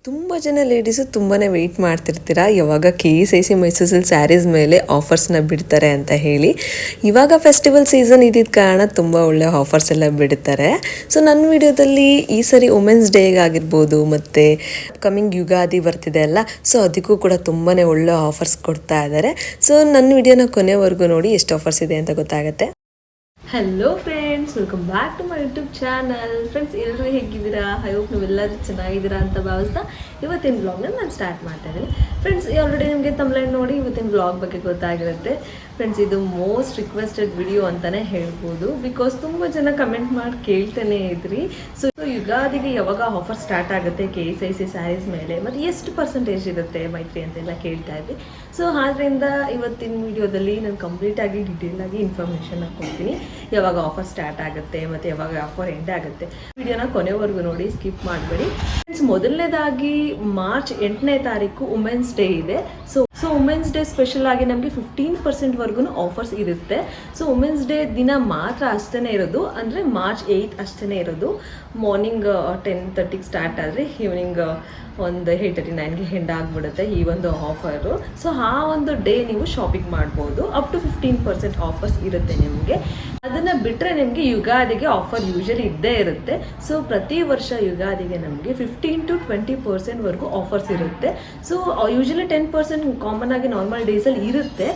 ತುಂಬ ಜನ ಲೇಡೀಸು ತುಂಬಾ ವೆಯ್ಟ್ ಮಾಡ್ತಿರ್ತೀರ ಯಾವಾಗ KSIC ಮೈಸೂರು ಸಿಲ್ಕ್ ಸ್ಯಾರೀಸ್ ಮೇಲೆ ಆಫರ್ಸ್ನ ಬಿಡ್ತಾರೆ ಅಂತ ಹೇಳಿ. ಇವಾಗ ಫೆಸ್ಟಿವಲ್ ಸೀಸನ್ ಇದ್ದಿದ್ದ ಕಾರಣ ತುಂಬ ಒಳ್ಳೆ ಆಫರ್ಸ್ ಎಲ್ಲ ಬಿಡ್ತಾರೆ. ಸೊ ನನ್ನ ವಿಡಿಯೋದಲ್ಲಿ ಈ ಸರಿ ವುಮೆನ್ಸ್ ಡೇಗಾಗಿರ್ಬೋದು ಮತ್ತು ಕಮಿಂಗ್ ಯುಗಾದಿ ಬರ್ತಿದೆ ಅಲ್ಲ, ಸೊ ಅದಕ್ಕೂ ಕೂಡ ತುಂಬಾ ಒಳ್ಳೆ ಆಫರ್ಸ್ ಕೊಡ್ತಾ ಇದ್ದಾರೆ. ಸೊ ನನ್ನ ವಿಡಿಯೋನ ಕೊನೆವರೆಗೂ ನೋಡಿ ಎಷ್ಟು ಆಫರ್ಸ್ ಇದೆ ಅಂತ ಗೊತ್ತಾಗುತ್ತೆ. Hello friends, welcome back to my YouTube channel. Friends, ಎಲ್ಲರೂ ಹೇಗಿದ್ದೀರಾ? ಐ ಹೋಪ್ ನೀವೆಲ್ಲರೂ ಚೆನ್ನಾಗಿದ್ದೀರಾ ಅಂತ ಭಾವಿಸ್ತಾ ಇವತ್ತಿನ ವ್ಲಾಗ್ನ ನಾನು ಸ್ಟಾರ್ಟ್ ಮಾಡ್ತಾ ಇದ್ದೀನಿ. ಫ್ರೆಂಡ್ಸ್, ಆಲ್ರೆಡಿ ನಿಮಗೆ ತಮಿಳಲ್ಲಿ ನೋಡಿ ಇವತ್ತಿನ ವ್ಲಾಗ್ ಬಗ್ಗೆ ಗೊತ್ತಾಗಿರುತ್ತೆ. ಫ್ರೆಂಡ್ಸ್, ಇದು ಮೋಸ್ಟ್ ರಿಕ್ವೆಸ್ಟೆಡ್ ವಿಡಿಯೋ ಅಂತಲೇ ಹೇಳ್ಬೋದು. ಬಿಕಾಸ್ ತುಂಬ ಜನ ಕಮೆಂಟ್ ಮಾಡಿ ಕೇಳ್ತಾನೆ ಇದ್ರಿ. ಸೊ ಯುಗಾದಿಗೆ ಯಾವಾಗ ಆಫರ್ ಸ್ಟಾರ್ಟ್ ಆಗುತ್ತೆ KSIC ಸ್ಯಾರೀಸ್ ಮೇಲೆ, ಮತ್ತು ಎಷ್ಟು ಪರ್ಸೆಂಟೇಜ್ ಇರುತ್ತೆ ಮೈತ್ರಿ ಅಂತೆಲ್ಲ ಕೇಳ್ತಾ ಇದ್ವಿ. ಸೊ ಆದ್ದರಿಂದ ಇವತ್ತಿನ ವಿಡಿಯೋದಲ್ಲಿ ನಾನು ಕಂಪ್ಲೀಟಾಗಿ ಡೀಟೇಲಾಗಿ ಇನ್ಫಾರ್ಮೇಷನ್ನ ಕೊಡ್ತೀನಿ. ಯಾವಾಗ ಆಫರ್ ಸ್ಟಾರ್ಟ್ ಆಗುತ್ತೆ ಮತ್ತು ಯಾವಾಗ ಆಫರ್ ಎಂಡ್ ಆಗುತ್ತೆ. ವಿಡಿಯೋನ ಕೊನೆವರೆಗೂ ನೋಡಿ, ಸ್ಕಿಪ್ ಮಾಡಬೇಡಿ. ಫ್ರೆಂಡ್ಸ್, ಮೊದಲನೇದಾಗಿ ಮಾರ್ಚ್ 8ನೇ ತಾರೀಕು ವುಮೆನ್ಸ್ ಡೇ ಇದೆ. ಸೊ ವುಮೆನ್ಸ್ ಡೇ ಸ್ಪೆಷಲ್ ಆಗಿ ನಮಗೆ 15% ಆಫರ್ಸ್ ಇರುತ್ತೆ. ಸೊ ವುಮೆನ್ಸ್ ಡೇ ದಿನ ಮಾತ್ರ ಅಷ್ಟೇ ಇರೋದು, ಅಂದರೆ ಮಾರ್ಚ್ 8 ಅಷ್ಟೇ ಇರೋದು. ಮಾರ್ನಿಂಗ್ 10:30ಗೆ ಸ್ಟಾರ್ಟ್ ಆದರೆ ಈವ್ನಿಂಗ್ ಒಂದು 8:39ಗೆ ಎಂಡ್ ಆಗಿಬಿಡುತ್ತೆ ಈ ಒಂದು ಆಫರು. ಸೊ ಆ ಒಂದು ಡೇ ನೀವು ಶಾಪಿಂಗ್ ಮಾಡ್ಬೋದು. ಅಪ್ ಟು 15% ಆಫರ್ಸ್ ಇರುತ್ತೆ ನಿಮಗೆ. ಅದನ್ನು ಬಿಟ್ಟರೆ ನಿಮಗೆ ಯುಗಾದಿಗೆ ಆಫರ್ ಯೂಶಲಿ ಇದ್ದೇ ಇರುತ್ತೆ. ಸೊ ಪ್ರತಿ ವರ್ಷ ಯುಗಾದಿಗೆ ನಮಗೆ 15 to 20% ಆಫರ್ಸ್ ಇರುತ್ತೆ. ಸೊ ಯೂಶಲಿ 10% ಕಾಮನ್ ಆಗಿ ನಾರ್ಮಲ್ ಡೇಸಲ್ಲಿ ಇರುತ್ತೆ.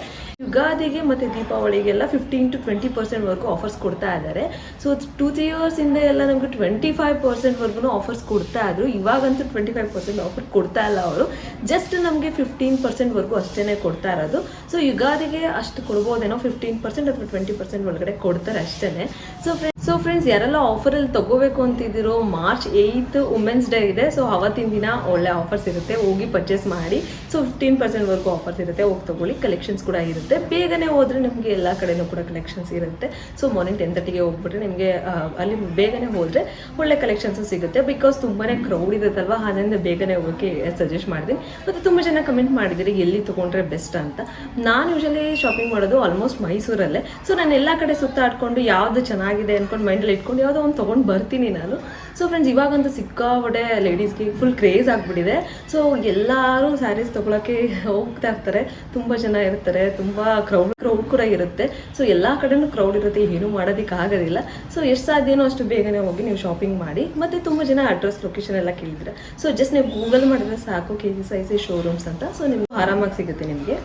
ಯುಗಾದಿಗೆ ಮತ್ತು ದೀಪಾವಳಿಗೆಲ್ಲ 15 to 20% ಆಫರ್ಸ್ ಕೊಡ್ತಾ ಇದ್ದಾರೆ. ಸೊ 2-3 ಇಯರ್ಸಿಂದ ಎಲ್ಲ ನಮಗೆ 25% ಆಫರ್ಸ್ ಕೊಡ್ತಾ ಇದ್ರು. ಇವಾಗಂತೂ 25% ಆಫರ್ ಕೊಡ್ತಾ ಇಲ್ಲ ಅವರು. ಜಸ್ಟ್ ನಮಗೆ 15% ಅಷ್ಟೇ ಕೊಡ್ತಾ ಇರೋದು. ಸೊ ಯುಗಾದಿಗೆ ಅಷ್ಟು ಕೊಡ್ಬೋದೇನೋ, 15% ಅಥವಾ 20% ಒಳಗಡೆ ಕೊಡ್ತಾರೆ ಅಷ್ಟೇ. ಸೊ ಫ್ರೆಂಡ್ಸ್, ಯಾರೆಲ್ಲ ಆಫರಲ್ಲಿ ತಗೋಬೇಕು ಅಂತಿದ್ದೀರೋ, ಮಾರ್ಚ್ 8 ವುಮೆನ್ಸ್ ಡೇ ಇದೆ. ಸೊ ಅವತ್ತಿನ ದಿನ ಒಳ್ಳೆ ಆಫರ್ಸ್ ಇರುತ್ತೆ, ಹೋಗಿ ಪರ್ಚೇಸ್ ಮಾಡಿ. ಸೊ 15% ಆಫರ್ಸ್ ಇರುತ್ತೆ, ಹೋಗಿ ತಗೊಳ್ಳಿ. ಕಲೆಕ್ಷನ್ಸ್ ಕೂಡ ಇರುತ್ತೆ. ಬೇಗನೆ ಹೋದರೆ ನಿಮಗೆ ಎಲ್ಲ ಕಡೆನೂ ಕೂಡ ಕಲೆಕ್ಷನ್ಸ್ ಇರುತ್ತೆ. ಸೊ ಮಾರ್ನಿಂಗ್ 10:30ಗೆ ಹೋಗ್ಬಿಟ್ರೆ ನಿಮಗೆ ಅಲ್ಲಿ ಬೇಗನೆ ಹೋದರೆ ಒಳ್ಳೆ ಕಲೆಕ್ಷನ್ಸು ಸಿಗುತ್ತೆ. ಬಿಕಾಸ್ ತುಂಬಾ ಕ್ರೌಡ್ ಇರುತ್ತಲ್ವ, ಅದರಿಂದ ಬೇಗನೆ ಹೋಗೋಕ್ಕೆ ಸಜೆಸ್ಟ್ ಮಾಡ್ತೀನಿ. ಮತ್ತು ತುಂಬ ಜನ ಕಮೆಂಟ್ ಮಾಡಿದ್ದೀರಿ ಎಲ್ಲಿ ತೊಗೊಂಡ್ರೆ ಬೆಸ್ಟ್ ಅಂತ. ನಾನು ಯೂಶಲಿ ಶಾಪಿಂಗ್ ಮಾಡೋದು ಆಲ್ಮೋಸ್ಟ್ ಮೈಸೂರಲ್ಲೇ. ಸೊ ನಾನು ಎಲ್ಲ ಕಡೆ ಸುತ್ತಾಡ್ಕೊಂಡು ಯಾವುದು ಚೆನ್ನಾಗಿದೆ ಅಂದ್ಕೊಂಡು ಮೈಂಡಲ್ಲಿ ಇಟ್ಕೊಂಡು ಯಾವುದೋ ಒಂದು ತೊಗೊಂಡು ಬರ್ತೀನಿ ನಾನು. ಸೊ ಫ್ರೆಂಡ್ಸ್, ಇವಾಗಂತೂ ಸಿಕ್ಕಾಪಟ್ಟೆ ಲೇಡೀಸ್ಗೆ ಫುಲ್ ಕ್ರೇಜ್ ಆಗಿಬಿಟ್ಟಿದೆ. ಸೊ ಎಲ್ಲರೂ ಸ್ಯಾರೀಸ್ ತೊಗೊಳಕ್ಕೆ ಹೋಗ್ತಾ ಇರ್ತಾರೆ. ತುಂಬ ಜನ ಇರ್ತಾರೆ, ತುಂಬ ಕ್ರೌಡ್ ಕೂಡ ಇರುತ್ತೆ. ಸೊ ಎಲ್ಲ ಕಡೆನೂ ಕ್ರೌಡ್ ಇರುತ್ತೆ, ಏನೂ ಮಾಡೋದಕ್ಕಾಗೋದಿಲ್ಲ. ಸೊ ಎಷ್ಟು ಸಾಧ್ಯನೋ ಅಷ್ಟು ಬೇಗನೆ ಹೋಗಿ ನೀವು ಶಾಪಿಂಗ್ ಮಾಡಿ. ಮತ್ತು ತುಂಬ ಜನ ಅಡ್ರೆಸ್ ಲೊಕೇಶನ್ ಎಲ್ಲ ಕೇಳಿದ್ರೆ, ಸೊ ಜಸ್ಟ್ ನೀವು ಗೂಗಲ್ ಮಾಡಿದ್ರೆ ಸಾಕು KSIC ಶೋರೂಮ್ಸ್ ಅಂತ. ಸೊ ನಿಮ್ಗೆ ಆರಾಮಾಗಿ ಸಿಗುತ್ತೆ ನಿಮಗೆ.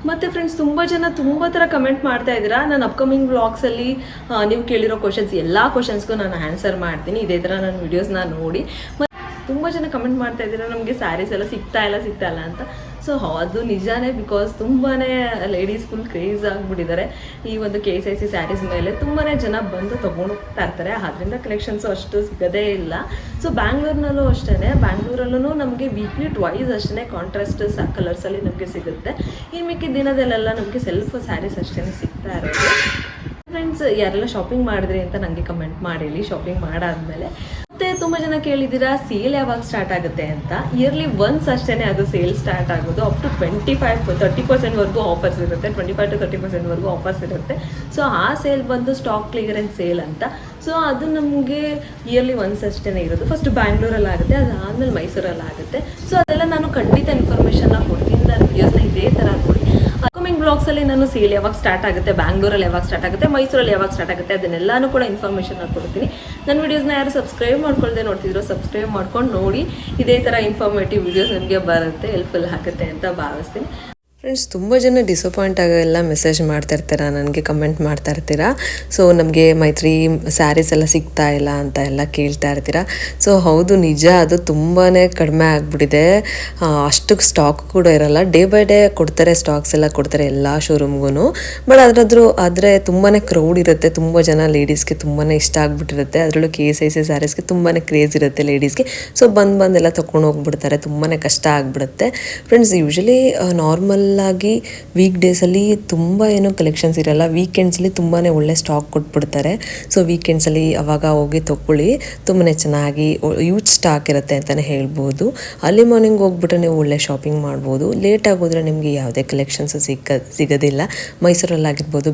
ಮತ್ತು ಫ್ರೆಂಡ್ಸ್, ತುಂಬ ಥರ ಕಮೆಂಟ್ ಮಾಡ್ತಾ ಇದ್ದೀರಾ. ನಾನು ಅಪ್ಕಮಿಂಗ್ ವ್ಲಾಗ್ಸಲ್ಲಿ ನೀವು ಕೇಳಿರೋ ಕ್ವಶನ್ಸ್ ಎಲ್ಲ ಕ್ವಶನ್ಸ್ಗೂ ನಾನು ಆನ್ಸರ್ ಮಾಡ್ತೀನಿ. ಇದೇ ಥರ ನನ್ನ ವೀಡಿಯೋಸ್ನ ನೋಡಿ. ಮತ್ತು ತುಂಬ ಜನ ಕಮೆಂಟ್ ಮಾಡ್ತಾ ಇದ್ದೀರಾ ನಮಗೆ ಸ್ಯಾರೀಸ್ ಎಲ್ಲ ಸಿಗ್ತಾ ಇಲ್ಲ ಅಂತ. ಸೊ ಅದು ನಿಜಾನೇ. ಬಿಕಾಸ್ ತುಂಬಾ ಲೇಡೀಸ್ ಫುಲ್ ಕ್ರೇಜ್ ಆಗಿಬಿಟ್ಟಿದ್ದಾರೆ ಈ ಒಂದು KSIC ಸ್ಯಾರೀಸ್ ಮೇಲೆ. ತುಂಬಾ ಜನ ಬಂದು ತೊಗೊಂಡೋಗ್ತಾ ಇರ್ತಾರೆ. ಅದರಿಂದ ಕಲೆಕ್ಷನ್ಸು ಅಷ್ಟು ಸಿಗೋದೇ ಇಲ್ಲ. ಸೊ ಬ್ಯಾಂಗ್ಳೂರ್ನಲ್ಲೂ ಅಷ್ಟೇ, ಬ್ಯಾಂಗ್ಳೂರಲ್ಲೂ ನಮಗೆ ವೀಕ್ಲಿ ಟ್ವೈಸ್ ಅಷ್ಟೇ ಕಾಂಟ್ರಾಸ್ಟ್ ಕಲರ್ಸಲ್ಲಿ ನಮಗೆ ಸಿಗುತ್ತೆ. ಇನ್ನು ಮಿಕ್ಕಿದ ದಿನದಲ್ಲೆಲ್ಲ ನಮಗೆ ಸೆಲ್ಫ್ ಸ್ಯಾರೀಸ್ ಅಷ್ಟೇ ಸಿಗ್ತಾ ಇರೋದು. ಫ್ರೆಂಡ್ಸ್, ಯಾರೆಲ್ಲ ಶಾಪಿಂಗ್ ಮಾಡಿದ್ರಿ ಅಂತ ನನಗೆ ಕಮೆಂಟ್ ಮಾಡಿರಿ ಶಾಪಿಂಗ್ ಮಾಡಾದ್ಮೇಲೆ. ಮತ್ತು ತುಂಬ ಜನ ಕೇಳಿದ್ದೀರಾ ಸೇಲ್ ಯಾವಾಗ ಸ್ಟಾರ್ಟ್ ಆಗುತ್ತೆ ಅಂತ. ಇಯರ್ಲಿ ಒನ್ಸ್ ಅಷ್ಟೇ ಅದು ಸೇಲ್ ಸ್ಟಾರ್ಟ್ ಆಗೋದು. ಅಪ್ ಟು 25-30% ಆಫರ್ಸ್ ಇರುತ್ತೆ. 25 to 30% ಆಫರ್ಸ್ ಇರುತ್ತೆ. ಸೊ ಆ ಸೇಲ್ ಬಂದು ಸ್ಟಾಕ್ ಕ್ಲಿಯರೆನ್ಸ್ ಸೇಲ್ ಅಂತ. ಸೊ ಅದು ನಮಗೆ ಇಯರ್ಲಿ ಒನ್ಸ್ ಅಷ್ಟೇ ಇರೋದು. ಫಸ್ಟ್ ಬ್ಯಾಂಗ್ಳೂರಲ್ಲಿ ಆಗುತ್ತೆ, ಅದಾದಮೇಲೆ ಮೈಸೂರಲ್ಲಿ ಆಗುತ್ತೆ. ಸೊ ಅದೆಲ್ಲ ನಾನು ಖಂಡಿತ ಇನ್ಫಾರ್ಮೇಷನ್ನ ಕೊಡ್ತೀನಿ. ನಾನು ವಿಡಿಯೋಸ್ನ ಇದೇ ಥರ ನೋಡಿ. ಅಪ್ಕಮಿಂಗ್ ಬ್ಲಾಗ್ಸಲ್ಲಿ ನಾನು ಸೇಲ್ ಯಾವಾಗ ಸ್ಟಾರ್ಟ್ ಆಗುತ್ತೆ, ಬ್ಯಾಂಗ್ಳೂರಲ್ಲಿ ಯಾವಾಗ ಸ್ಟಾರ್ಟ್ ಆಗುತ್ತೆ, ಮೈಸೂರಲ್ಲಿ ಯಾವಾಗ ಸ್ಟಾರ್ಟ್ ಆಗುತ್ತೆ, ಅದನ್ನೆಲ್ಲನೂ ಕೂಡ ಇನ್ಫಾರ್ಮೇಷನ್ ಕೊಡ್ತೀನಿ. ನನ್ನ ವೀಡಿಯೋಸ್ನ ಯಾರು ಸಬ್ಸ್ಕ್ರೈಬ್ ಮಾಡ್ಕೊಳ್ದೆ ನೋಡ್ತಿದ್ರು, ಸಬ್ಸ್ಕ್ರೈಬ್ ಮಾಡ್ಕೊಂಡು ನೋಡಿ. ಇದೇ ಥರ ಇನ್ಫಾರ್ಮೇಟಿವ್ ವೀಡಿಯೋಸ್ ನಿಮಗೆ ಬರುತ್ತೆ, ಹೆಲ್ಪ್ಫುಲ್ ಆಗುತ್ತೆ ಅಂತ ಭಾವಿಸ್ತೀನಿ. ಫ್ರೆಂಡ್ಸ್, ತುಂಬ ಜನ ಡಿಸಪಾಯಿಂಟ್ ಆಗೋಲ್ಲ ಮೆಸೇಜ್ ಮಾಡ್ತಾ ಇರ್ತೀರಾ, ನನಗೆ ಕಮೆಂಟ್ ಮಾಡ್ತಾ ಇರ್ತೀರಾ. ಸೊ ನಮಗೆ ಮೈತ್ರಿ ಸ್ಯಾರೀಸ್ ಎಲ್ಲ ಸಿಗ್ತಾ ಇಲ್ಲ ಅಂತ ಎಲ್ಲ ಕೇಳ್ತಾ ಇರ್ತೀರಾ. ಸೊ ಹೌದು, ನಿಜ, ಅದು ತುಂಬಾ ಕಡಿಮೆ ಆಗಿಬಿಟ್ಟಿದೆ. ಅಷ್ಟು ಸ್ಟಾಕ್ ಕೂಡ ಇರೋಲ್ಲ. ಡೇ ಬೈ ಡೇ ಕೊಡ್ತಾರೆ, ಸ್ಟಾಕ್ಸ್ ಎಲ್ಲ ಕೊಡ್ತಾರೆ ಎಲ್ಲ ಶೋರೂಮ್ಗೂ. ಬಟ್ ಆದರೆ ತುಂಬಾ ಕ್ರೌಡ್ ಇರುತ್ತೆ. ತುಂಬ ಜನ ಲೇಡೀಸ್ಗೆ ತುಂಬಾ ಇಷ್ಟ ಆಗಿಬಿಟ್ಟಿರುತ್ತೆ. ಅದರಲ್ಲೂ KSIC ಸ್ಯಾರೀಸ್ಗೆ ತುಂಬಾ ಕ್ರೇಜ್ ಇರುತ್ತೆ ಲೇಡೀಸ್ಗೆ. ಸೊ ಬಂದೆಲ್ಲ ತೊಗೊಂಡು ಹೋಗ್ಬಿಡ್ತಾರೆ. ತುಂಬಾ ಕಷ್ಟ ಆಗಿಬಿಡುತ್ತೆ. ಫ್ರೆಂಡ್ಸ್, ಯೂಶಲಿ ನಾರ್ಮಲ್ ಯೂಶ್ವಲ್ಲಾಗಿ ವೀಕ್ ಡೇಸಲ್ಲಿ ತುಂಬ ಏನೋ ಕಲೆಕ್ಷನ್ಸ್ ಇರಲ್ಲ, ವೀಕೆಂಡ್ಸಲ್ಲಿ ತುಂಬಾ ಒಳ್ಳೆ ಸ್ಟಾಕ್ ಕೊಟ್ಬಿಡ್ತಾರೆ. ಸೊ ವೀಕೆಂಡ್ಸಲ್ಲಿ ಅವಾಗ ಹೋಗಿ ತೊಗೊಳ್ಳಿ, ತುಂಬಾ ಚೆನ್ನಾಗಿ ಯೂಜ್ ಸ್ಟಾಕ್ ಇರುತ್ತೆ ಅಂತಲೇ ಹೇಳ್ಬೋದು. ಅಲ್ಲಿ ಮಾರ್ನಿಂಗ್ ಹೋಗ್ಬಿಟ್ರೆ ನೀವು ಒಳ್ಳೆ ಶಾಪಿಂಗ್ ಮಾಡ್ಬೋದು. ಲೇಟಾಗಿ ಹೋದರೆ ನಿಮಗೆ ಯಾವುದೇ ಕಲೆಕ್ಷನ್ಸು ಸಿಗೋದಿಲ್ಲ. ಮೈಸೂರಲ್ಲಾಗಿರ್ಬೋದು,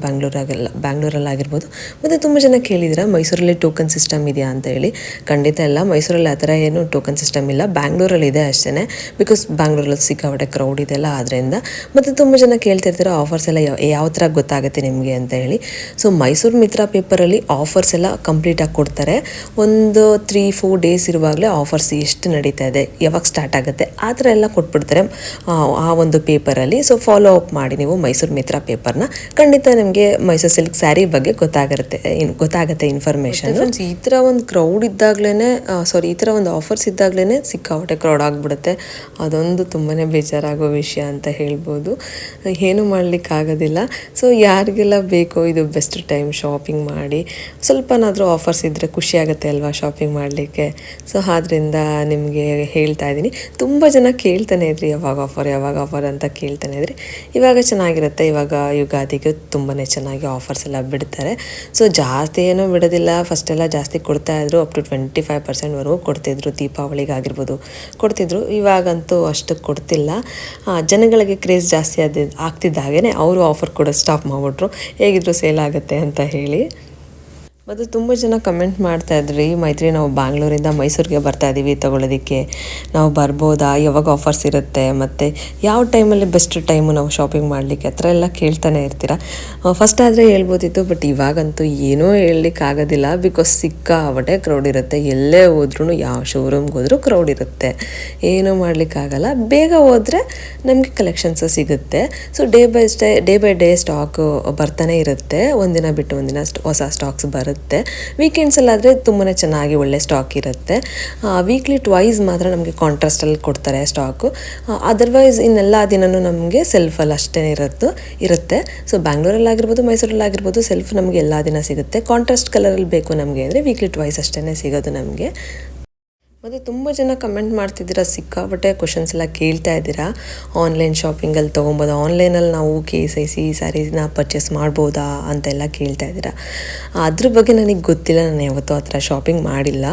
ಬ್ಯಾಂಗ್ಳೂರಲ್ಲಾಗಿರ್ಬೋದು. ಮತ್ತು ತುಂಬ ಜನ ಕೇಳಿದ್ರೆ ಮೈಸೂರಲ್ಲಿ ಟೋಕನ್ ಸಿಸ್ಟಮ್ ಇದೆಯಾ ಅಂತ ಹೇಳಿ. ಖಂಡಿತ ಇಲ್ಲ, ಮೈಸೂರಲ್ಲಿ ಆ ಥರ ಏನು ಟೋಕನ್ ಸಿಸ್ಟಮ್ ಇಲ್ಲ, ಬ್ಯಾಂಗ್ಳೂರಲ್ಲಿ ಇದೆ ಅಷ್ಟೇ. ಬಿಕಾಸ್ ಬ್ಯಾಂಗ್ಳೂರಲ್ಲಿ ಸಿಕ್ಕಾಪಟ್ಟೆ ಕ್ರೌಡ್ ಇದೆಲ್ಲ ಆದ್ದರಿಂದ. ಮತ್ತು ತುಂಬ ಜನ ಕೇಳ್ತಿರ್ತಾರೆ ಆಫರ್ಸ್ ಎಲ್ಲ ಯಾವ ಥರ ಗೊತ್ತಾಗುತ್ತೆ ನಿಮಗೆ ಅಂತ ಹೇಳಿ. ಸೊ ಮೈಸೂರು ಮಿತ್ರ ಪೇಪರಲ್ಲಿ ಆಫರ್ಸ್ ಎಲ್ಲ ಕಂಪ್ಲೀಟಾಗಿ ಕೊಡ್ತಾರೆ. ಒಂದು 3-4 ಡೇಸ್ ಇರುವಾಗಲೇ ಆಫರ್ಸ್ ಎಷ್ಟು ನಡೀತಾ ಇದೆ, ಯಾವಾಗ ಸ್ಟಾರ್ಟ್ ಆಗುತ್ತೆ, ಆ ಥರ ಎಲ್ಲ ಕೊಟ್ಬಿಡ್ತಾರೆ ಆ ಒಂದು ಪೇಪರಲ್ಲಿ. ಸೊ ಫಾಲೋ ಅಪ್ ಮಾಡಿ ನೀವು ಮೈಸೂರು ಮಿತ್ರ ಪೇಪರ್ನ, ಖಂಡಿತ ನಿಮಗೆ ಮೈಸೂರು ಸಿಲ್ಕ್ ಸ್ಯಾರಿ ಬಗ್ಗೆ ಗೊತ್ತಾಗುತ್ತೆ ಇನ್ಫಾರ್ಮೇಷನ್. ಈ ಥರ ಒಂದು ಕ್ರೌಡ್ ಇದ್ದಾಗಲೇ ಈ ಥರ ಒಂದು ಆಫರ್ಸ್ ಇದ್ದಾಗಲೇ ಸಿಕ್ಕಾಪಟ್ಟೆ ಕ್ರೌಡ್ ಆಗಿಬಿಡುತ್ತೆ. ಅದೊಂದು ತುಂಬಾ ಬೇಜಾರಾಗೋ ವಿಷಯ ಅಂತ ಹೇಳ್ಬೋದು. ಏನೂ ಮಾಡಲಿಕ್ಕಾಗೋದಿಲ್ಲ. ಸೊ ಯಾರಿಗೆಲ್ಲ ಬೇಕೋ ಇದು ಬೆಸ್ಟ್ ಟೈಮ್ ಶಾಪಿಂಗ್ ಮಾಡಿ. ಸ್ವಲ್ಪನಾದರೂ ಆಫರ್ಸ್ ಇದ್ದರೆ ಖುಷಿ ಆಗುತ್ತೆ ಅಲ್ವಾ ಶಾಪಿಂಗ್ ಮಾಡಲಿಕ್ಕೆ. ಸೊ ಆದ್ದರಿಂದ ನಿಮಗೆ ಹೇಳ್ತಾ ಇದ್ದೀನಿ. ತುಂಬ ಜನ ಕೇಳ್ತಾನೆ ಇದ್ರಿ ಯಾವಾಗ ಆಫರ್ ಅಂತ ಕೇಳ್ತಾನೆ ಇದ್ರಿ. ಇವಾಗ ಚೆನ್ನಾಗಿರುತ್ತೆ. ಇವಾಗ ಯುಗಾದಿಗೆ ತುಂಬಾ ಚೆನ್ನಾಗಿ ಆಫರ್ಸ್ ಎಲ್ಲ ಬಿಡ್ತಾರೆ. ಸೊ ಜಾಸ್ತಿ ಏನೂ ಬಿಡೋದಿಲ್ಲ. ಫಸ್ಟೆಲ್ಲ ಜಾಸ್ತಿ ಕೊಡ್ತಾಯಿದ್ರು, ಅಪ್ ಟು 25% ಕೊಡ್ತಿದ್ರು. ದೀಪಾವಳಿಗಾಗಿರ್ಬೋದು ಕೊಡ್ತಿದ್ರು. ಇವಾಗಂತೂ ಅಷ್ಟು ಕೊಡ್ತಿಲ್ಲ. ಜನಗಳಿಗೆ ಕ್ರೇಜ್ ಜಾಸ್ತಿ ಆಗ್ತಿದ್ದಾಗೇ ಅವರು ಆಫರ್ ಕೊಡೋದು ಸ್ಟಾಪ್ ಮಾಡಿಬಿಟ್ರು, ಹೇಗಿದ್ರು ಸೇಲ್ ಆಗುತ್ತೆ ಅಂತ ಹೇಳಿ. ಮತ್ತು ತುಂಬ ಜನ ಕಮೆಂಟ್ ಮಾಡ್ತಾಯಿದ್ರಿ, ಮೈತ್ರಿ ನಾವು ಬ್ಯಾಂಗ್ಳೂರಿಂದ ಮೈಸೂರಿಗೆ ಬರ್ತಾಯಿದ್ದೀವಿ ತೊಗೊಳೋದಕ್ಕೆ, ನಾವು ಬರ್ಬೋದಾ, ಯಾವಾಗ ಆಫರ್ಸ್ ಇರುತ್ತೆ, ಮತ್ತು ಯಾವ ಟೈಮಲ್ಲಿ ಬೆಸ್ಟ್ ಟೈಮು ನಾವು ಶಾಪಿಂಗ್ ಮಾಡಲಿಕ್ಕೆ, ಆ ಥರ ಎಲ್ಲ ಕೇಳ್ತಾನೆ ಇರ್ತೀರ. ಫಸ್ಟ್ ಆದರೆ ಹೇಳ್ಬೋದಿತ್ತು, ಬಟ್ ಇವಾಗಂತೂ ಏನೂ ಹೇಳಲಿಕ್ಕಾಗೋದಿಲ್ಲ. ಬಿಕಾಸ್ ಸಿಕ್ಕಾಪಟ್ಟೆ ಕ್ರೌಡ್ ಇರುತ್ತೆ. ಎಲ್ಲೇ ಹೋದ್ರೂ, ಯಾವ ಶೋರೂಮ್ಗೆ ಹೋದ್ರೂ ಕ್ರೌಡ್ ಇರುತ್ತೆ. ಏನೂ ಮಾಡಲಿಕ್ಕಾಗಲ್ಲ. ಬೇಗ ಹೋದರೆ ನಮಗೆ ಕಲೆಕ್ಷನ್ಸು ಸಿಗುತ್ತೆ. So day by day stock ಬರ್ತಾನೆ ಇರುತ್ತೆ. ಒಂದಿನ ಬಿಟ್ಟು ಒಂದಿನ ಹೊಸ ಸ್ಟಾಕ್ಸ್ ಬರುತ್ತೆ. ವೀಕೆಂಡ್ಸಲ್ಲಾದರೆ ತುಂಬಾ ಚೆನ್ನಾಗಿ ಒಳ್ಳೆ ಸ್ಟಾಕ್ ಇರುತ್ತೆ. ವೀಕ್ಲಿ ಟ್ವೈಸ್ ಮಾತ್ರ ನಮಗೆ ಕಾಂಟ್ರಾಸ್ಟಲ್ಲಿ ಕೊಡ್ತಾರೆ ಸ್ಟಾಕು. ಅದರ್ವೈಸ್ ಇನ್ನೆಲ್ಲ ದಿನವೂ ನಮಗೆ ಸೆಲ್ಫಲ್ಲಿ ಅಷ್ಟೇ ಇರುತ್ತೆ. ಸೊ ಬ್ಯಾಂಗ್ಳೂರಲ್ಲಾಗಿರ್ಬೋದು, ಮೈಸೂರಲ್ಲಾಗಿರ್ಬೋದು ಸೆಲ್ಫ್ ನಮಗೆ ಎಲ್ಲ ದಿನ ಸಿಗುತ್ತೆ. ಕಾಂಟ್ರಾಸ್ಟ್ ಕಲರಲ್ಲಿ ಬೇಕು ನಮಗೆ ಅಂದರೆ ವೀಕ್ಲಿ ಟ್ವೈಸ್ ಅಷ್ಟೇ ಸಿಗೋದು ನಮಗೆ. ಮತ್ತು ತುಂಬ ಜನ ಕಮೆಂಟ್ ಮಾಡ್ತಿದ್ದೀರಾ, ಸಿಕ್ಕಾಪಟ್ಟೆ ಕ್ವಶನ್ಸ್ ಎಲ್ಲ ಕೇಳ್ತಾ ಇದ್ದೀರಾ. ಆನ್ಲೈನ್ ಶಾಪಿಂಗಲ್ಲಿ ತೊಗೊಬೋದು, ಆನ್ಲೈನಲ್ಲಿ ನಾವು KSIC ಸ್ಯಾರೀಸ್ನ ಪರ್ಚೇಸ್ ಮಾಡ್ಬೋದಾ ಅಂತೆಲ್ಲ ಕೇಳ್ತಾ ಇದ್ದೀರಾ. ಅದ್ರ ಬಗ್ಗೆ ನನಗೆ ಗೊತ್ತಿಲ್ಲ. ನಾನು ಯಾವತ್ತೂ ಆ ಥರ ಶಾಪಿಂಗ್ ಮಾಡಿಲ್ಲ.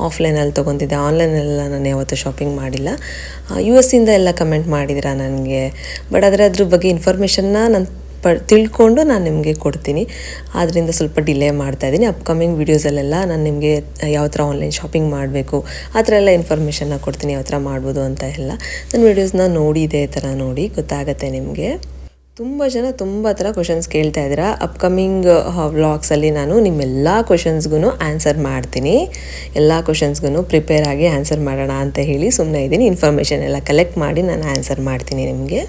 ಆಫ್ಲೈನಲ್ಲಿ ತೊಗೊತಿದ್ದೆ, ಆನ್ಲೈನೆಲ್ಲ ನಾನು ಯಾವತ್ತೂ ಶಾಪಿಂಗ್ ಮಾಡಿಲ್ಲ. US ಇಂದ ಎಲ್ಲ ಕಮೆಂಟ್ ಮಾಡಿದ್ದೀರಾ ನನಗೆ. ಬಟ್ ಆದರೆ ಅದ್ರ ಬಗ್ಗೆ ಇನ್ಫಾರ್ಮೇಷನ್ನ ನಾನು ತಿಳ್ಕೊಂಡು ನಾನು ನಿಮಗೆ ಕೊಡ್ತೀನಿ. ಆದ್ದರಿಂದ ಸ್ವಲ್ಪ ಡಿಲೇ ಮಾಡ್ತಾಯಿದ್ದೀನಿ. ಅಪ್ಕಮಿಂಗ್ ವೀಡಿಯೋಸಲ್ಲೆಲ್ಲ ನಾನು ನಿಮಗೆ ಯಾವ ಥರ ಆನ್ಲೈನ್ ಶಾಪಿಂಗ್ ಮಾಡಬೇಕು ಆ ಥರ ಎಲ್ಲ ಇನ್ಫಾರ್ಮೇಷನ್ನ ಕೊಡ್ತೀನಿ, ಯಾವ ಥರ ಮಾಡ್ಬೋದು ಅಂತ ಎಲ್ಲ. ನನ್ನ ವೀಡಿಯೋಸ್ನ ನೋಡಿ ಇದೇ ಥರ ನೋಡಿ ಗೊತ್ತಾಗುತ್ತೆ ನಿಮಗೆ. ತುಂಬ ಜನ ತುಂಬ ಥರ ಕ್ವಶನ್ಸ್ ಕೇಳ್ತಾ ಇದ್ದೀರಾ. ಅಪ್ಕಮಿಂಗ್ ವ್ಲಾಗ್ಸಲ್ಲಿ ನಾನು ನಿಮ್ಮೆಲ್ಲ ಕ್ವಶನ್ಸ್ಗೂ ಆನ್ಸರ್ ಮಾಡ್ತೀನಿ. ಎಲ್ಲ ಕ್ವಶನ್ಸ್ಗೂ ಪ್ರಿಪೇರ್ ಆಗಿ ಆನ್ಸರ್ ಮಾಡೋಣ ಅಂತ ಹೇಳಿ ಸುಮ್ಮನೆ ಇದ್ದೀನಿ. ಇನ್ಫಾರ್ಮೇಷನ್ ಎಲ್ಲ ಕಲೆಕ್ಟ್ ಮಾಡಿ ನಾನು ಆನ್ಸರ್ ಮಾಡ್ತೀನಿ ನಿಮಗೆ.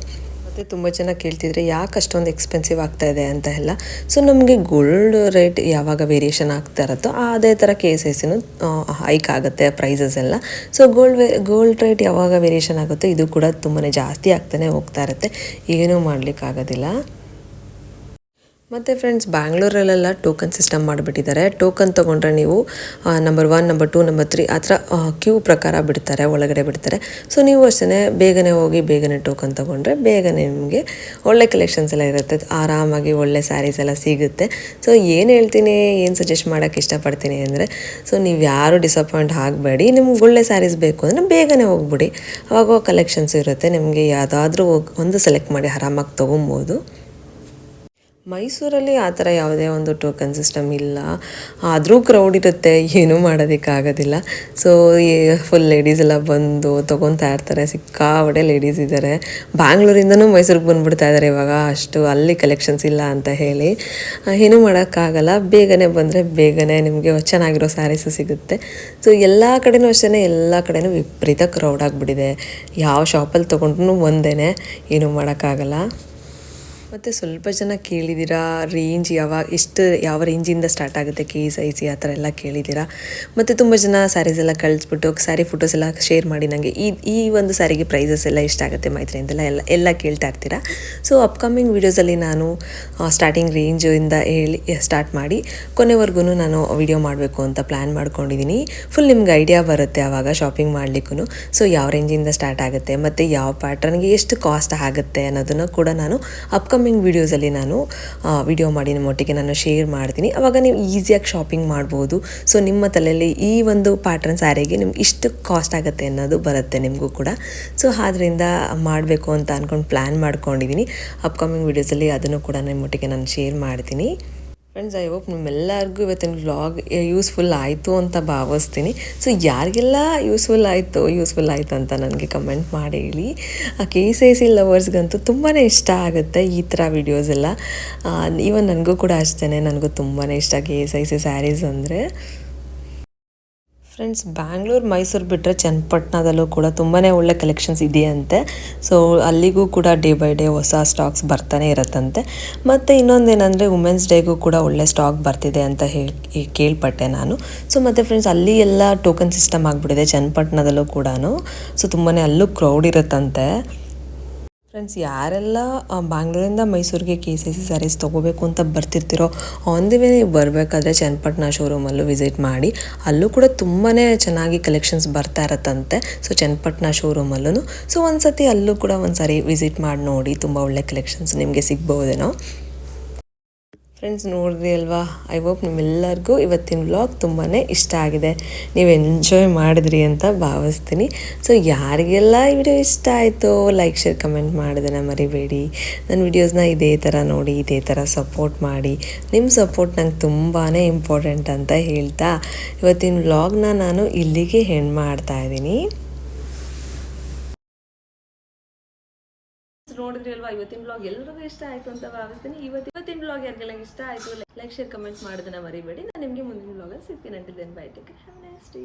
ಮತ್ತು ತುಂಬ ಜನ ಕೇಳ್ತಿದ್ರೆ ಯಾಕೆ ಅಷ್ಟೊಂದು ಎಕ್ಸ್ಪೆನ್ಸಿವ್ ಆಗ್ತಾಯಿದೆ ಅಂತ ಎಲ್ಲ. ಸೊ ನಮಗೆ ಗೋಲ್ಡ್ ರೇಟ್ ಯಾವಾಗ ವೇರಿಯೇಷನ್ ಆಗ್ತಾ ಇರುತ್ತೋ ಅದೇ ಥರ KSICನೂ ಹೈಕ್ ಆಗುತ್ತೆ ಪ್ರೈಸಸ್ ಎಲ್ಲ. ಸೊ ಗೋಲ್ಡ್ ರೇಟ್ ಯಾವಾಗ ವೇರಿಯೇಷನ್ ಆಗುತ್ತೋ ಇದು ಕೂಡ ತುಂಬಾ ಜಾಸ್ತಿ ಆಗ್ತಾನೆ ಹೋಗ್ತಾ ಇರುತ್ತೆ. ಏನೂ ಮಾಡಲಿಕ್ಕಾಗೋದಿಲ್ಲ. ಮತ್ತು ಫ್ರೆಂಡ್ಸ್, ಬ್ಯಾಂಗ್ಳೂರಲ್ಲೆಲ್ಲ ಟೋಕನ್ ಸಿಸ್ಟಮ್ ಮಾಡಿಬಿಟ್ಟಿದ್ದಾರೆ. ಟೋಕನ್ ತೊಗೊಂಡ್ರೆ ನೀವು ನಂಬರ್ 1, ನಂಬರ್ 2, ನಂಬರ್ 3 ಆ ಥರ ಕ್ಯೂ ಪ್ರಕಾರ ಬಿಡ್ತಾರೆ, ಒಳಗಡೆ ಬಿಡ್ತಾರೆ. ಸೊ ನೀವು ಅಷ್ಟೇ ಬೇಗನೆ ಹೋಗಿ ಬೇಗನೆ ಟೋಕನ್ ತೊಗೊಂಡ್ರೆ ಬೇಗನೆ ನಿಮಗೆ ಒಳ್ಳೆ ಕಲೆಕ್ಷನ್ಸ್ ಎಲ್ಲ ಇರುತ್ತೆ. ಆರಾಮಾಗಿ ಒಳ್ಳೆ ಸ್ಯಾರೀಸ್ ಎಲ್ಲ ಸಿಗುತ್ತೆ. ಸೊ ಏನು ಹೇಳ್ತೀನಿ, ಏನು ಸಜೆಸ್ಟ್ ಮಾಡೋಕ್ಕೆ ಇಷ್ಟಪಡ್ತೀನಿ ಅಂದರೆ, ಸೊ ನೀವು ಯಾರು ಡಿಸಪಾಯಿಂಟ್ ಆಗಬೇಡಿ. ನಿಮ್ಗೆ ಒಳ್ಳೆ ಸ್ಯಾರೀಸ್ ಬೇಕು ಅಂದರೆ ಬೇಗನೆ ಹೋಗ್ಬಿಡಿ. ಅವಾಗ ಕಲೆಕ್ಷನ್ಸ್ ಇರುತ್ತೆ. ನಿಮಗೆ ಯಾವುದಾದ್ರೂ ಒಂದು ಸೆಲೆಕ್ಟ್ ಮಾಡಿ ಆರಾಮಾಗಿ ತೊಗೊಬೋದು. ಮೈಸೂರಲ್ಲಿ ಆ ಥರ ಯಾವುದೇ ಒಂದು ಟೋಕನ್ ಸಿಸ್ಟಮ್ ಇಲ್ಲ. ಆದರೂ ಕ್ರೌಡ್ ಇರುತ್ತೆ, ಏನೂ ಮಾಡೋದಕ್ಕಾಗೋದಿಲ್ಲ. ಸೊ ಫುಲ್ ಲೇಡೀಸ್ ಎಲ್ಲ ಬಂದು ತೊಗೊತಾ ಇರ್ತಾರೆ. ಸಿಕ್ಕಾಪಟ್ಟೆ ಲೇಡೀಸ್ ಇದ್ದಾರೆ. ಬ್ಯಾಂಗ್ಳೂರಿಂದನೂ ಮೈಸೂರಿಗೆ ಬಂದುಬಿಡ್ತಾ ಇದ್ದಾರೆ ಇವಾಗ, ಅಷ್ಟು ಅಲ್ಲಿ ಕಲೆಕ್ಷನ್ಸ್ ಇಲ್ಲ ಅಂತ ಹೇಳಿ. ಏನೂ ಮಾಡೋಕ್ಕಾಗಲ್ಲ. ಬೇಗನೆ ಬಂದರೆ ಬೇಗನೆ ನಿಮಗೆ ಚೆನ್ನಾಗಿರೋ ಸ್ಯಾರೀಸು ಸಿಗುತ್ತೆ. ಸೊ ಎಲ್ಲ ಕಡೆನೂ ಅಷ್ಟೇ, ಎಲ್ಲ ಕಡೆನೂ ವಿಪರೀತ ಕ್ರೌಡ್ ಆಗಿಬಿಟ್ಟಿದೆ. ಯಾವ ಶಾಪಲ್ಲಿ ತೊಗೊಂಡ್ರೂ ಒಂದೇ, ಏನೂ ಮಾಡೋಕ್ಕಾಗಲ್ಲ. ಮತ್ತು ಸ್ವಲ್ಪ ಜನ ಕೇಳಿದ್ದೀರಾ ರೇಂಜ್ ಯಾವ ರೇಂಜಿಂದ ಸ್ಟಾರ್ಟ್ ಆಗುತ್ತೆ KSIC ಆ ಥರ ಎಲ್ಲ ಕೇಳಿದ್ದೀರಾ. ಮತ್ತು ತುಂಬ ಜನ ಸ್ಯಾರೀಸ್ ಎಲ್ಲ ಕಳಿಸ್ಬಿಟ್ಟು ಸ್ಯಾರಿ ಫೋಟೋಸ್ ಎಲ್ಲ ಶೇರ್ ಮಾಡಿ ನನಗೆ ಈ ಒಂದು ಸ್ಯಾರಿಗೆ ಪ್ರೈಸಸ್ ಎಲ್ಲ ಎಷ್ಟಾಗುತ್ತೆ ಮೈತ್ರಿ ಅಂತೆಲ್ಲ ಎಲ್ಲ ಕೇಳ್ತಾ ಇರ್ತೀರಾ. ಸೊ ಅಪ್ಕಮಿಂಗ್ ವೀಡಿಯೋಸಲ್ಲಿ ನಾನು ಸ್ಟಾರ್ಟಿಂಗ್ ರೇಂಜಿಂದ ಹೇಳಿ ಸ್ಟಾರ್ಟ್ ಮಾಡಿ ಕೊನೆವರೆಗೂ ನಾನು ವಿಡಿಯೋ ಮಾಡಬೇಕು ಅಂತ ಪ್ಲ್ಯಾನ್ ಮಾಡ್ಕೊಂಡಿದ್ದೀನಿ. ಫುಲ್ ನಿಮ್ಗೆ ಐಡಿಯಾ ಬರುತ್ತೆ ಆವಾಗ ಶಾಪಿಂಗ್ ಮಾಡಲಿಕ್ಕೂ. ಸೊ ಯಾವ ರೇಂಜಿಂದ ಸ್ಟಾರ್ಟ್ ಆಗುತ್ತೆ ಮತ್ತು ಯಾವ ಪ್ಯಾಟ್ರನ್ಗೆ ಎಷ್ಟು ಕಾಸ್ಟ್ ಆಗುತ್ತೆ ಅನ್ನೋದನ್ನು ಕೂಡ ನಾನು ಅಪ್ಕಮಿಂಗ್ ವೀಡಿಯೋಸಲ್ಲಿ ನಾನು ವಿಡಿಯೋ ಮಾಡಿ ನಿಮ್ಮೊಟ್ಟಿಗೆ ನಾನು ಶೇರ್ ಮಾಡ್ತೀನಿ. ಆವಾಗ ನೀವು ಈಸಿಯಾಗಿ ಶಾಪಿಂಗ್ ಮಾಡ್ಬೋದು. ಸೊ ನಿಮ್ಮ ತಲೆಯಲ್ಲಿ ಈ ಒಂದು ಪ್ಯಾಟ್ರನ್ ಸ್ಯಾರಿಗೆ ನಿಮ್ಗೆ ಇಷ್ಟು ಕಾಸ್ಟ್ ಆಗುತ್ತೆ ಅನ್ನೋದು ಬರುತ್ತೆ ನಿಮಗೂ ಕೂಡ. ಸೊ ಆದ್ದರಿಂದ ಮಾಡಬೇಕು ಅಂತ ಅಂದ್ಕೊಂಡು ಪ್ಲ್ಯಾನ್ ಮಾಡ್ಕೊಂಡಿದ್ದೀನಿ. ಅಪ್ಕಮಿಂಗ್ ವೀಡಿಯೋಸಲ್ಲಿ ಅದನ್ನು ಕೂಡ ನಿಮ್ಮೊಟ್ಟಿಗೆ ನಾನು ಶೇರ್ ಮಾಡ್ತೀನಿ. ಫ್ರೆಂಡ್ಸ್, ಐ ಹೋಪ್ ನಿಮ್ಮೆಲ್ಲರಿಗೂ ಇವತ್ತಿನ ವ್ಲಾಗ್ ಯೂಸ್ಫುಲ್ ಆಯಿತು ಅಂತ ಭಾವಿಸ್ತೀನಿ. ಸೊ ಯಾರಿಗೆಲ್ಲ ಯೂಸ್ಫುಲ್ ಆಯಿತು ಅಂತ ನನಗೆ ಕಮೆಂಟ್ ಮಾಡಿ ಹೇಳಿ. KSIC ಲವರ್ಸ್ಗಂತೂ ತುಂಬಾ ಇಷ್ಟ ಆಗುತ್ತೆ ಈ ಥರ ವೀಡಿಯೋಸ್ ಎಲ್ಲ. ಈವನ್ ನನಗೂ ಕೂಡ ಅಷ್ಟೇ, ನನಗೂ ತುಂಬಾ ಇಷ್ಟ KSIC ಸ್ಯಾರೀಸ್ ಅಂದರೆ. ಫ್ರೆಂಡ್ಸ್, ಬ್ಯಾಂಗ್ಳೂರು ಮೈಸೂರು ಬಿಟ್ಟರೆ ಚನ್ನಪಟ್ಟಣದಲ್ಲೂ ಕೂಡ ತುಂಬಾ ಒಳ್ಳೆ ಕಲೆಕ್ಷನ್ಸ್ ಇದೆಯಂತೆ. ಸೊ ಅಲ್ಲಿಗೂ ಕೂಡ ಡೇ ಬೈ ಡೇ ಹೊಸ ಸ್ಟಾಕ್ಸ್ ಬರ್ತಾನೆ ಇರುತ್ತಂತೆ. ಮತ್ತು ಇನ್ನೊಂದೇನೆಂದರೆ ವುಮೆನ್ಸ್ ಡೇಗೂ ಕೂಡ ಒಳ್ಳೆ ಸ್ಟಾಕ್ ಬರ್ತಿದೆ ಅಂತ ಕೇಳ್ಪಟ್ಟೆ ನಾನು. ಸೊ ಮತ್ತು ಫ್ರೆಂಡ್ಸ್, ಅಲ್ಲಿ ಎಲ್ಲ ಟೋಕನ್ ಸಿಸ್ಟಮ್ ಆಗಿಬಿಟ್ಟಿದೆ ಚನ್ನಪಟ್ಟಣದಲ್ಲೂ ಕೂಡ. ಸೊ ತುಂಬಾ ಅಲ್ಲೂ ಕ್ರೌಡ್ ಇರುತ್ತಂತೆ. ಫ್ರೆಂಡ್ಸ್, ಯಾರೆಲ್ಲ ಬ್ಯಾಂಗ್ಳೂರಿಂದ ಮೈಸೂರಿಗೆ KSIC ಸ್ಯಾರೀಸ್ ತೊಗೋಬೇಕು ಅಂತ ಬರ್ತಿರ್ತೀರೋ ಆನ್ ದಿ ವೇ ನೀವು ಬರಬೇಕಾದ್ರೆ ಚನ್ನಪಟ್ಟಣ ಶೋರೂಮಲ್ಲೂ ವಿಸಿಟ್ ಮಾಡಿ. ಅಲ್ಲೂ ಕೂಡ ತುಂಬಾ ಚೆನ್ನಾಗಿ ಕಲೆಕ್ಷನ್ಸ್ ಬರ್ತಾ ಇರತ್ತಂತೆ. ಸೊ ಚನ್ನಪಟ್ಟಣ ಶೋರೂಮಲ್ಲೂ ಸೊ ಒಂದ್ಸತಿ ಅಲ್ಲೂ ಕೂಡ ಒಂದ್ಸಾರಿ ವಿಸಿಟ್ ಮಾಡಿ ನೋಡಿ, ತುಂಬ ಒಳ್ಳೆ ಕಲೆಕ್ಷನ್ಸ್ ನಿಮಗೆ ಸಿಗ್ಬೋದೇನೋ. ಫ್ರೆಂಡ್ಸ್, ನೋಡಿದ್ರಿ ಅಲ್ವಾ, ಐ ಹೋಪ್ ನಿಮ್ಮೆಲ್ಲರಿಗೂ ಇವತ್ತಿನ ವ್ಲಾಗ್ ತುಂಬಾ ಇಷ್ಟ ಆಗಿದೆ, ನೀವು ಎಂಜಾಯ್ ಮಾಡಿದ್ರಿ ಅಂತ ಭಾವಿಸ್ತೀನಿ. ಸೊ ಯಾರಿಗೆಲ್ಲ ಈ ವಿಡಿಯೋ ಇಷ್ಟ ಆಯಿತು ಲೈಕ್ ಶೇರ್ ಕಮೆಂಟ್ ಮಾಡೋದನ್ನು ಮರಿಬೇಡಿ. ನನ್ನ ವಿಡಿಯೋಸ್ನ ಇದೇ ಥರ ನೋಡಿ, ಇದೇ ಥರ ಸಪೋರ್ಟ್ ಮಾಡಿ. ನಿಮ್ಮ ಸಪೋರ್ಟ್ ನಂಗೆ ತುಂಬಾ ಇಂಪಾರ್ಟೆಂಟ್ ಅಂತ ಹೇಳ್ತಾ ಇವತ್ತಿನ ವ್ಲಾಗ್ನ ನಾನು ಇಲ್ಲಿಗೆ ಎಂಡ್ ಮಾಡ್ತಾ ಇದ್ದೀನಿ. ನೋಡಿದ್ರಿ ಅಲ್ವಾ, ಇವತ್ತಿನ ಬ್ಲಾಗ್ ಎಲ್ಲರಿಗೂ ಇಷ್ಟ ಆಯಿತು ಅಂತ ಭಾವಿಸ್ತೀನಿ. ಇವತ್ತಿನ ಬ್ಲಾಗ್ ಯಾರಿಗೆಲ್ಲ ಇಷ್ಟ ಆಯಿತು ಲೈಕ್ ಶೇರ್ ಕಮೆಂಟ್ ಮಾಡೋದನ್ನ ಮರಿಬೇಡಿ. ನಾನು ನಿಮಗೆ ಮುಂದಿನ ಬ್ಲಾಗಲ್ಲಿ ಸಿಗ್ತೀನಿ. Until then bye, take care, have a nice day.